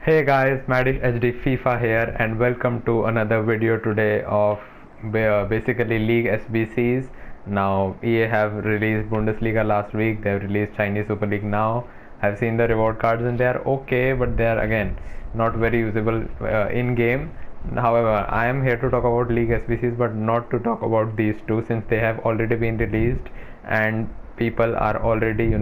Hey guys, Madish HD FIFA here and welcome to another video today of basically League SBCs. Now EA have released Bundesliga last week, they have released Chinese Super League now. I've seen the reward cards and they are okay, but they are again not very usable in game. However, I am here to talk about League SBCs but not to talk about these two since they have already been released and people are already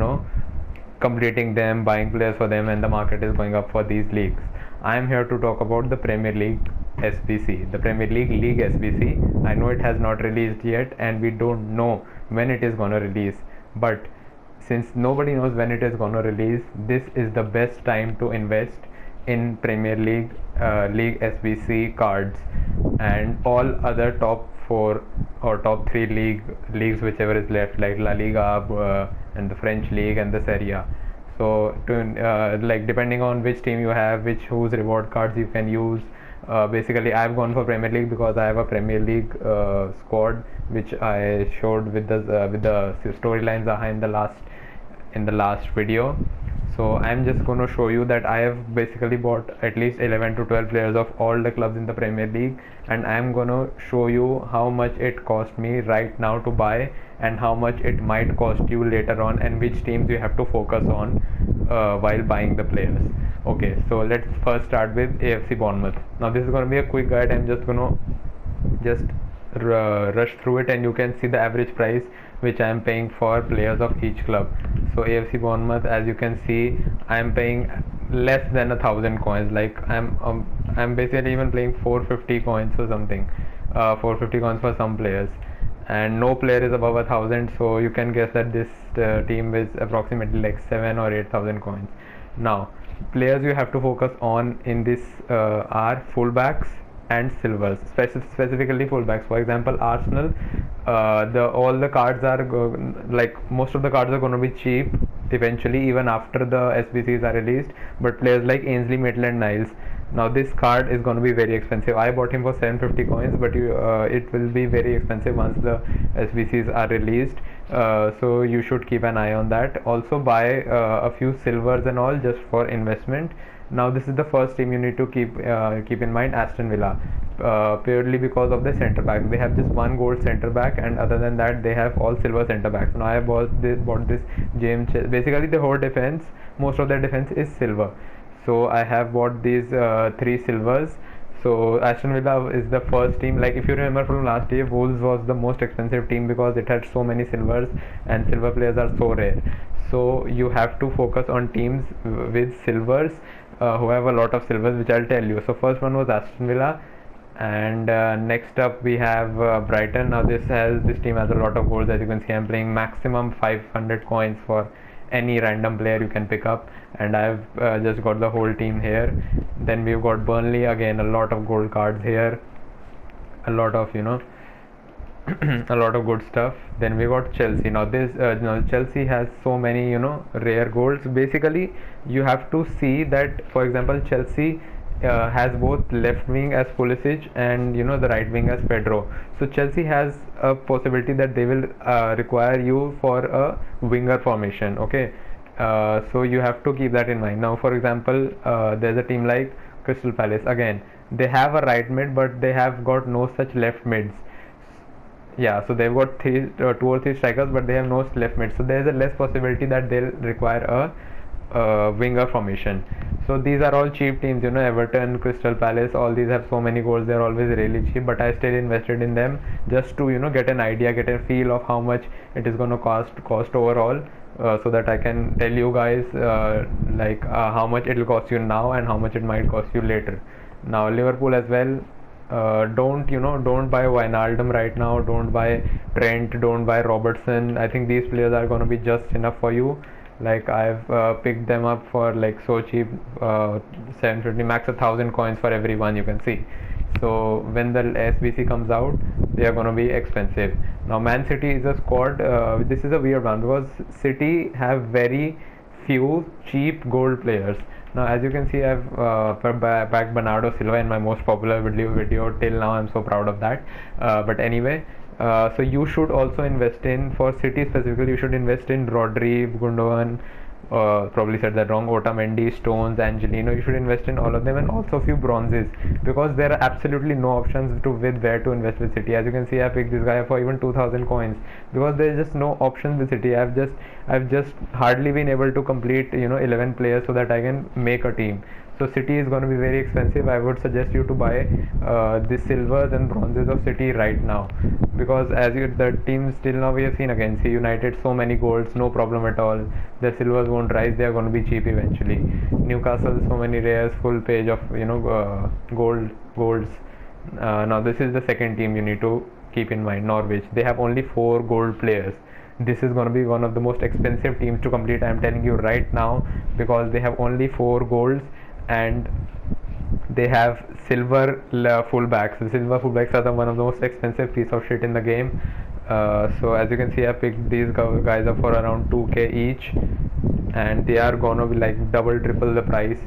completing them, buying players for them, and the market is going up for these leagues. I am here to talk about the Premier League SBC, the Premier League SBC. I know it has not released yet, and we don't know when it is gonna release. But since nobody knows when it is gonna release, this is the best time to invest in Premier League, League SBC cards, and all other top four or top three leagues, whichever is left, like La Liga and the French league and the Serie A. So like depending on which team you have, whose reward cards you can use. Basically, I've gone for Premier League because I have a Premier League squad, which I showed with the storylines behind in the last video. So I'm just going to show you that I have basically bought at least 11 to 12 players of all the clubs in the Premier League, and I'm going to show you how much it cost me right now to buy and how much it might cost you later on, and which teams you have to focus on while buying the players. Okay, so let's first start with AFC Bournemouth. Now this is going to be a quick guide. I'm just going to rush through it, and you can see the average price which I am paying for players of each club. So AFC Bournemouth, as you can see, I am paying less than 1,000 coins. Like I'm basically even playing 450 coins or something, 450 coins for some players, and no player is above 1,000. So you can guess that this team is approximately like 7 or 8,000 coins. Now, players you have to focus on in this are fullbacks and silvers, specifically fullbacks. For example, Arsenal, all the cards are like most of the cards are going to be cheap eventually, even after the SBCs are released. But players like Ainsley Maitland-Niles, now this card is going to be very expensive. I bought him for 750 coins, but it will be very expensive once the SBCs are released. So you should keep an eye on that. Also buy a few silvers and all just for investment. Now this is the first team you need to keep in mind, Aston Villa, purely because of the centre back. They have just one gold centre back, and other than that they have all silver centre backs. Now I bought this James. Basically the whole defense, most of their defense is silver. So I have bought these three silvers. So Aston Villa is the first team. Like if you remember from last year, Wolves was the most expensive team because it had so many silvers, and silver players are so rare. So you have to focus on teams with silvers, who have a lot of silvers, which I'll tell you. So first one was Aston Villa, and next up we have Brighton. Now this team has a lot of goals. As you can see, I'm playing maximum 500 coins for any random player you can pick up, and I've just got the whole team here. Then we've got Burnley, again a lot of gold cards here, a lot of a lot of good stuff. Then we got Chelsea. Now this Chelsea has so many rare golds. Basically you have to see that, for example, Chelsea has both left wing as Pulisic and the right wing as Pedro. So Chelsea has a possibility that they will require you for a winger formation. Okay, so you have to keep that in mind. Now for example, there's a team like Crystal Palace. Again, they have a right mid, but they have got no such left mids. Yeah, so they've got two or three strikers, but they have no left mid. So there is a less possibility that they'll require a winger formation. So these are all cheap teams, Everton, Crystal Palace, all these have so many goals. They're always really cheap, but I still invested in them just to get an idea, get a feel of how much it is going to cost overall, so that I can tell you guys how much it will cost you now and how much it might cost you later. Now Liverpool as well. Don't buy Wijnaldum right now, don't buy Trent, don't buy Robertson. I think these players are going to be just enough for you. Like I've picked them up for like so cheap, 750, max 1,000 coins for every one, you can see. So when the SBC comes out, they are going to be expensive. Now Man City is a squad. This is a weird one because City have very few cheap gold players. Now as you can see, I've backed Bernardo Silva in my most popular video till now. I'm so proud of that. But anyway, so you should also invest in, for City specifically, you should invest in Rodri, Gundogan, probably said that wrong, Otamendi, Stones, Angelino. You should invest in all of them, and also a few bronzes, because there are absolutely no options to with where to invest with City. As you can see, I picked this guy for even 2,000 coins because there is just no options with City. I've just hardly been able to complete 11 players so that I can make a team. So City is going to be very expensive. I would suggest you to buy the silvers and bronzes of City right now, because as the teams till now we have seen against United, so many golds, no problem at all. The silvers won't rise; they are going to be cheap eventually. Newcastle, so many rares, full page of golds. Now this is the second team you need to keep in mind. Norwich. They have only 4 gold players. This is going to be one of the most expensive teams to complete. I am telling you right now, because they have only 4 golds and they have silver fullbacks. The silver fullbacks are one of the most expensive piece of shit in the game. So as you can see, I picked these guys up for around 2k each, and they are gonna be like double, triple the price.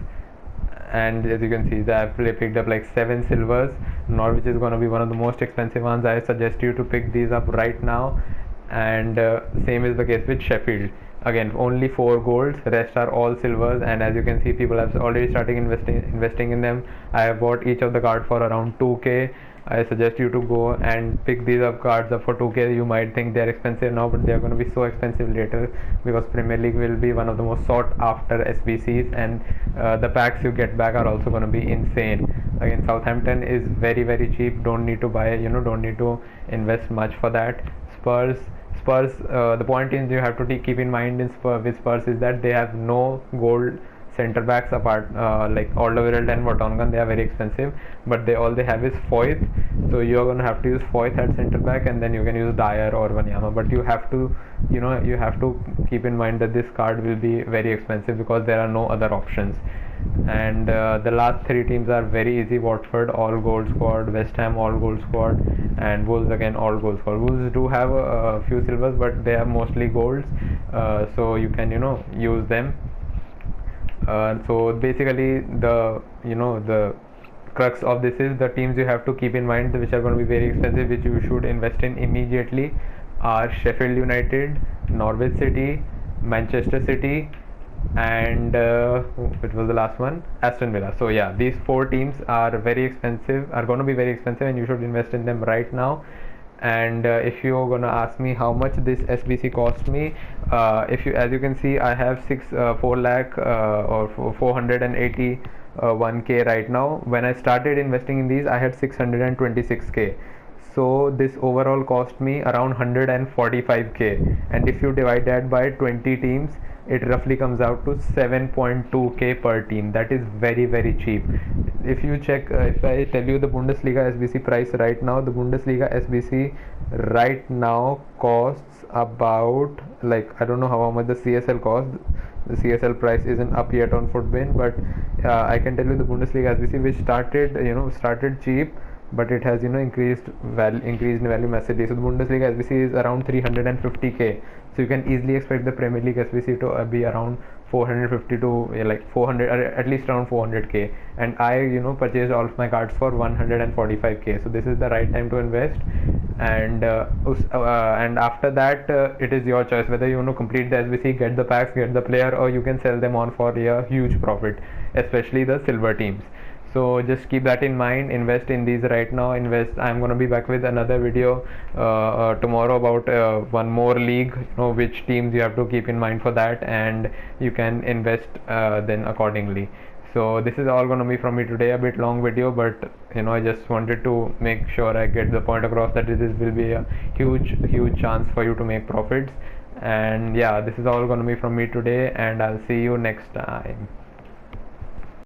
And as you can see, I picked up like 7 silvers. Norwich is gonna be one of the most expensive ones. I suggest you to pick these up right now. And same is the case with Sheffield. Again, only 4 golds, rest are all silvers, and as you can see, people have already started investing in them. I have bought each of the cards for around 2k. I suggest you to go and pick these up cards up for 2k. You might think they are expensive now, but they are going to be so expensive later, because Premier League will be one of the most sought after SBCs, and the packs you get back are also going to be insane. Again, Southampton is very, very cheap. Don't need to buy, don't need to invest much for that. Spurs, the point is you have to keep in mind with Spurs is that they have no gold center backs apart, like Alderweireld and Vertonghen. They are very expensive, but all they have is Foyth. So you're gonna have to use Foyth at center back, and then you can use Dyer or Wanyama. But you have to, you have to keep in mind that this card will be very expensive because there are no other options. And the last 3 teams are very easy. Watford, all gold squad. West Ham, all gold squad. And Wolves, again, all gold squad. Wolves do have a few silvers, but they are mostly golds, so you can use them. So basically the crux of this is the teams you have to keep in mind, which are going to be very expensive, which you should invest in immediately, are Sheffield United, Norwich City, Manchester City, and which was the last one, Aston Villa. So yeah, these 4 teams are going to be very expensive, and you should invest in them right now. And if you're gonna ask me how much this SBC cost me, as you can see, I have 4 lakh or 481k right now. When I started investing in these, I had 626k. So this overall cost me around 145k, and if you divide that by 20 teams, it roughly comes out to 7.2k per team. That is very, very cheap. If you check, if I tell you the Bundesliga Sbc price right now, the Bundesliga Sbc right now costs about, like, I don't know how much the CSL costs. The CSL price isn't up yet on Footbin, but I can tell you the Bundesliga Sbc, which started cheap, but it has increased in value massively. So the Bundesliga SBC is around 350k. So you can easily expect the Premier League SBC to be around 450 to like 400, or at least around 400k. And I purchased all of my cards for 145k. So this is the right time to invest. And after that, it is your choice whether you want to complete the SBC, get the packs, get the player, or you can sell them on for a huge profit, especially the silver teams. So just keep that in mind. Invest in these right now. I'm going to be back with another video tomorrow about one more league, which teams you have to keep in mind for that, and you can invest then accordingly. So this is all going to be from me today. A bit long video, but I just wanted to make sure I get the point across that this will be a huge chance for you to make profits. And yeah, this is all going to be from me today, and I'll see you next time.